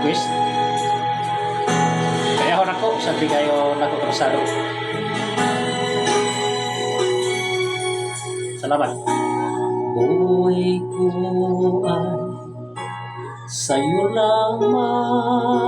request. Kaya ako nako, sabi kayo nagkukrusado. Salamat. Buhay ko ay sa'yo lamang,